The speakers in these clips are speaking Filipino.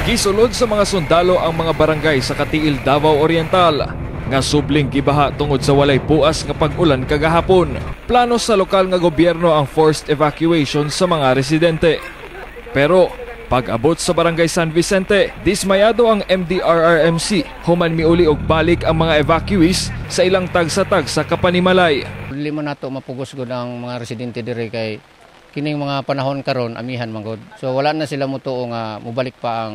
Gisulod sa mga sundalo ang mga barangay sa Katiil, Davao Oriental nga subling gibaha tungod sa walay puas nga pag-ulan kagahapon. Plano sa lokal nga gobyerno ang forced evacuation sa mga residente. Pero pag-abot sa barangay San Vicente, dismayado ang MDRRMC human miuli og balik ang mga evacuees sa ilang tagsa-tag sa Kapanimalay. Dili man nato mapugos gud ang mga residente dire kay kining mga panahon karon amihan man gud. So wala na sila mutuo nga mubalik pa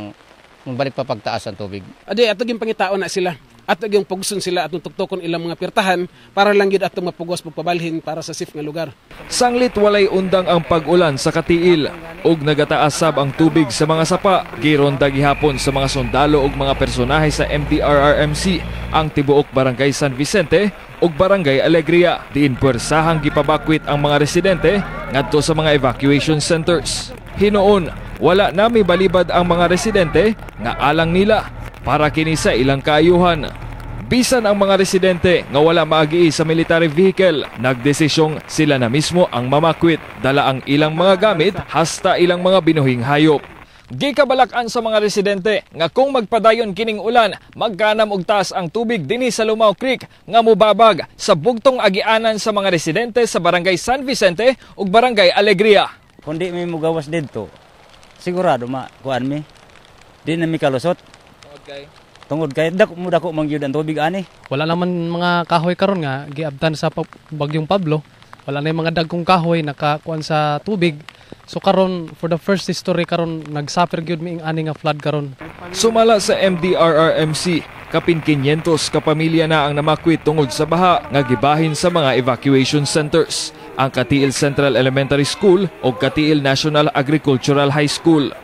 pagtaas ang tubig. Adi ato gyud pangitaon na sila. Ato gyud puguson sila atong tuktukon ilang mga pirtahan para lang gyud atong mapugos pagpabalhin para sa safe nga lugar. Sanglit walay undang ang pag-ulan sa Katiil ug nagataas sab ang tubig sa mga sapa. Gironda gihapon sa mga sundalo ug mga personahe sa MDRRMC ang tibuok barangay San Vicente ug barangay Alegria. Diin puwersahang gipabakwit ang mga residente ngadto sa mga evacuation centers. Hinoon, wala na mibalibad ang mga residente nga alang nila para kini sa ilang kaayuhan. Bisan ang mga residente nga wala maagi sa military vehicle, nagdesisyong sila na mismo ang mamakwit, dala ang ilang mga gamit hasta ilang mga binuhing hayop. Gikabalakan sa mga residente nga kung magpadayon kining ulan, magkanam og taas ang tubig dinhi sa Lumao Creek nga mubabag sa bugtong agianan sa mga residente sa barangay San Vicente ug barangay Alegria. Kundi may mugawas dito, sigurado kuan mi. Di na mi kalusot. Okay. Tungod kay dako mangyud ang tubig ani. Wala naman mga kahoy karon nga giabtan sa bagyong Pablo. Wala na yung mga dagkong kahoy nakakuan sa tubig. So karon for the first history karon nagsuffer gyud mi ani nga flood karon. Sumala sa MDRRMC, kapin 500 ka pamilya na ang namakwit tungod sa baha nga gibahin sa mga evacuation centers. Ang Katiil Central Elementary School o Katiil National Agricultural High School.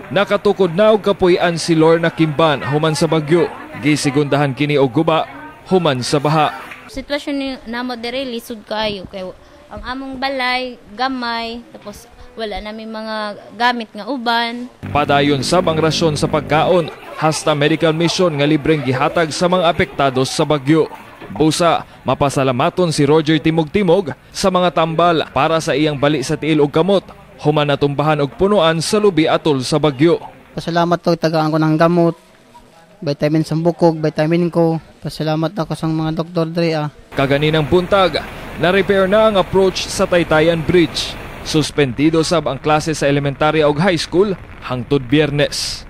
Nakatukod na og kapuy-an si Lorna Kimban human sa bagyo. Gisigundahan kini og guba human sa baha. Sitwasyon ni namo dire lisod kayo kay ang among balay gamay tapos wala namin mga gamit nga uban. Padayon sab ang rasyon sa pagkaon hasta medical mission nga libreng gihatag sa mga apektados sa bagyo. Busa, mapasalamaton si Roger Timog-Timog sa mga tambal para sa iyang bali sa tiil og kamot. Human natumbahan og punuan sa lubi atol sa bagyo. Pasalamat to tagaan ko ng gamot, vitamin sa bukog, vitamin ko. Pasalamat ako sa mga doktor dre. Kaganinang buntag, na-repair na ang approach sa Taytayan Bridge. Suspendido sab ang klase sa elementarya ug high school hangtod Biyernes.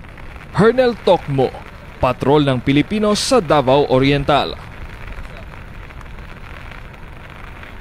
Hernel Tokmo, patrol ng Pilipinos sa Davao Oriental.